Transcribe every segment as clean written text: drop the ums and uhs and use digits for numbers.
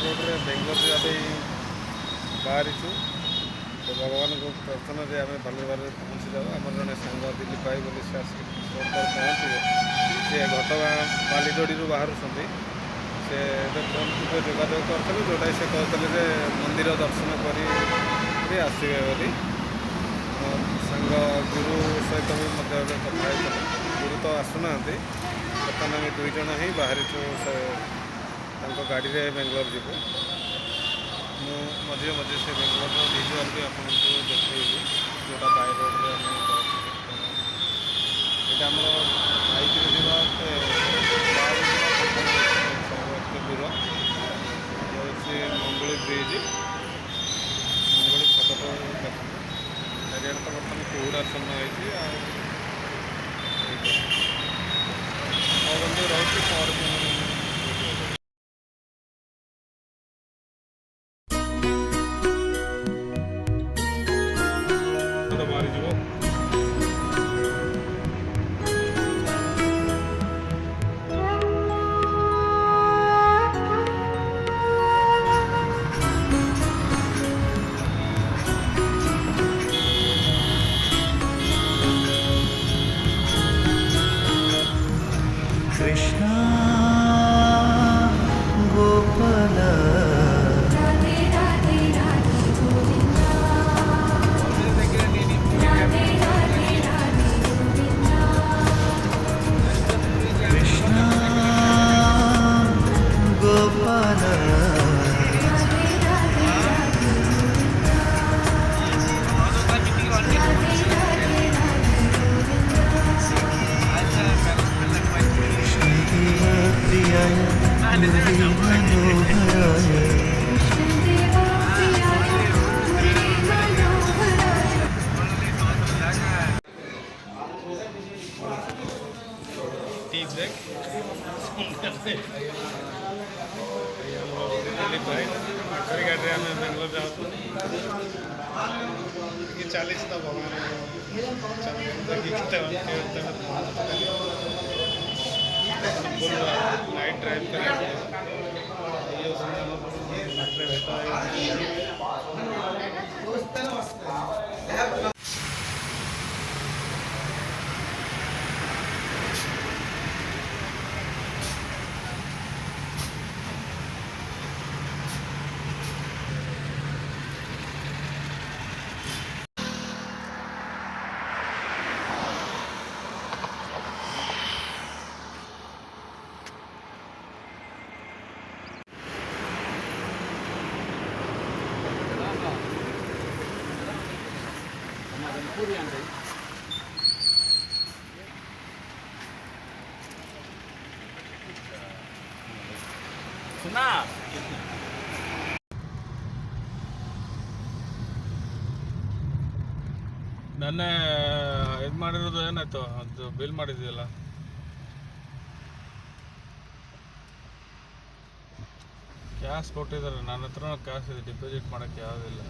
ରୋଡ଼ରେ ବେଙ୍ଗଲୋର ଯିବା ପାଇଁ ବାହାରିଛୁ। ତ ଭଗବାନଙ୍କୁ ପ୍ରାର୍ଥନା ଯେ ଆମେ ଭଲରେ ପହଞ୍ଚିଯାଉ। ଆମର ଜଣେ ସାଙ୍ଗ ଦିଲ୍ଲୀପ ଭାଇ ବୋଲି ସେ ଆସିକି ପହଞ୍ଚିବେ। ସେ ଘଟଗାଁ ବାଲିଯୋଡ଼ିରୁ ବାହାରୁଛନ୍ତି। ସେ ଏବେ ଫୋନ୍କୁ ଯୋଗାଯୋଗ କରିଥିଲେ, ଯେଉଁଟାକି ସେ କହୁଥିଲେ ଯେ ମନ୍ଦିର ଦର୍ଶନ କରି ଆସିବେ ବୋଲି। ସାଙ୍ଗ ଗୁରୁ ସହିତ ବି ମଧ୍ୟ ଏବେ କଥା ହେଇଥିଲେ। ଗୁରୁ ତ ଆସୁନାହାନ୍ତି, ବର୍ତ୍ତମାନ ଆମେ 2 ଜଣ ହିଁ ବାହାରିଛୁ। ସେ ତାଙ୍କ ଗାଡ଼ିରେ ବେଙ୍ଗଲୋର ଯିବୁ। ମୁଁ ମଝିରେ ମଝିରେ ସେ ବେଙ୍ଗଲୋରର ଭିଜୁଆଲ୍ ବି ଆପଣଙ୍କୁ ଦେଖେଇବି, ଯେଉଁଟା ବାଇ ରୋଡ଼ରେ ଆମେ ଯାଉଛୁ। ଏଇଟା ଆମର ବାଇକ୍ରେ ଯିବା ଏତେ ଦୂର ହେଉଛି ମଙ୍ଗୁଳି ବ୍ରିଜ୍। ମଙ୍ଗୁଳି ଛକଠୁ ଦେଖନ୍ତୁ, ଚାରିଆଡ଼େ ତ ବର୍ତ୍ତମାନ କୁହୁଡ଼ାଚ୍ଛନ୍ନ ହେଇଛି। ଆଉ ବନ୍ଧୁ ରହୁଛି ପରଦିନ ବାହାରିଯିବ। कृष्ण गोपाल राधे राधे राधे गोविंदा राधे राधे राधे गोविंदा कृष्ण गोपाल राधे राधे राधे गोविंदा राधे राधे राधे गोविंदा प्रियाय मुरली मनोहराय कृष्णदेवा प्रियाय मुरली मनोहराय। दिलीप भाई आखरी गाड़ी आम बेंगलोर जाऊँ कि 40 तो भगवान फुल नाइट ड्राइव कर सुना ನನ್ನೆ ಇದು ಮಾಡಿರೋದು ಏನಾಯ್ತು? ಅದು ಬಿಲ್ ಮಾಡಿದೆಯಲ್ಲ, ಕ್ಯಾಶ್ ಕೊಟ್ಟಿದ್ದಾರೆ. ನನ್ನ ಹತ್ರ ಕ್ಯಾಶ್ ಇದೆ, ಡಿಪಾಸಿಟ್ ಮಾಡೋಕ್ಕೆ ಯಾವುದಿಲ್ಲ.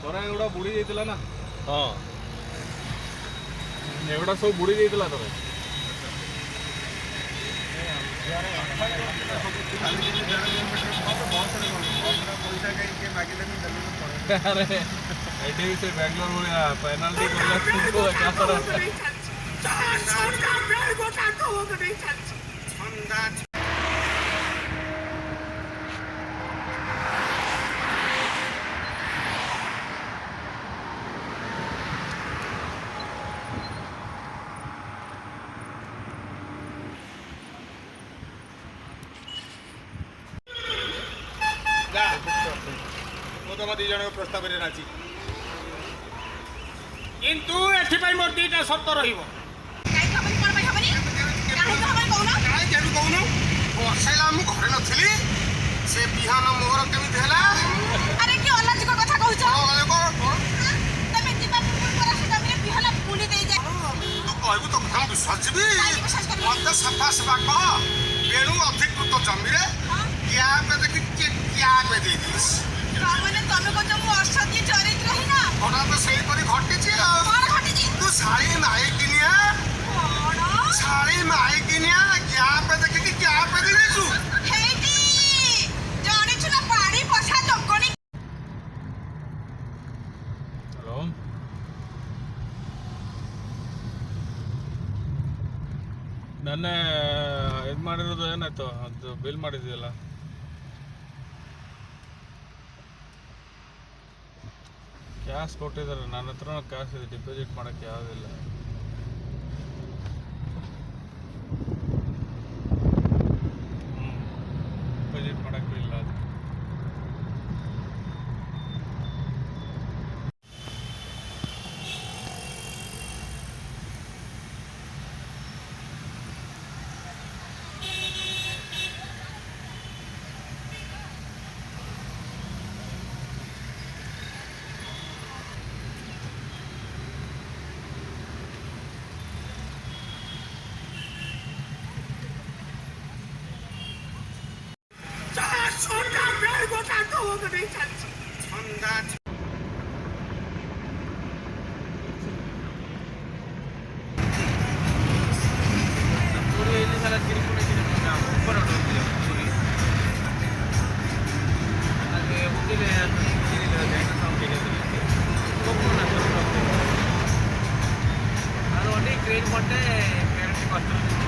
ତୋରା ଏଗୁଡ଼ା ବୁଡ଼ି ଯାଇଥିଲା ନା? ହଁ, ଏଗୁଡ଼ା ସବୁ ବୁଡ଼ି ଯାଇଥିଲା ତୋର। ଆରେ ଏଠି ବି ସେ ବାଙ୍ଗଲୋର ଭଳିଆ ପେନାଲ୍ଟି କଲା। तुम दी जन प्रस्ताव में राजी किंतु एथिपाई मोर दीटा शर्त रहिबो बसैला मु घरे नथिली से बिहान मोर केमिति हला अरे कि अलाजिक कथा कहउछ तू तमे दिबा पुपुर पर से तमे बिहला पुली दे जा कहबू तो हम विश्वास जीवी काहे विश्वास करी मत सफा सफा कह बेणु अधिकृत जमी रे क्या पे देखि क्या पे दे दिस माने तमे को जो असत्य चरित्र ही ना घटना तो सही परी घटिछि कौन घटी जी तू साड़ी माई किनिया कौन साड़ी माई किनिया क्या पे देखि कि क्या पे दे दिसु हेटी जाने छु ना पानी पछा लोकनी ಹಲೋ ನೆನ್ನೆ ಇದು ಮಾಡಿರೋದು ಏನಾಯ್ತು ಅದು ಬಿಲ್ ಮಾಡಿದ್ಯಲ್ಲ ಕ್ಯಾಶ್ ಕೊಟ್ಟಿದ್ದಾರೆ ನನ್ನ ಹತ್ರ ಕ್ಯಾಶ್ ಇದೆ ಡಿಪಾಸಿಟ್ ಮಾಡೋಕ್ಕೆ ಯಾವುದಿಲ್ಲ ಡಿಪಾಸಿಟ್ ಮಾಡೋಕ್ಕೂ ಇಲ್ಲ ಅದು ಅದು ಒಳ್ಳೆ ಕ್ರೇಜ್ ಕೊಟ್ಟೆ ಕಷ್ಟ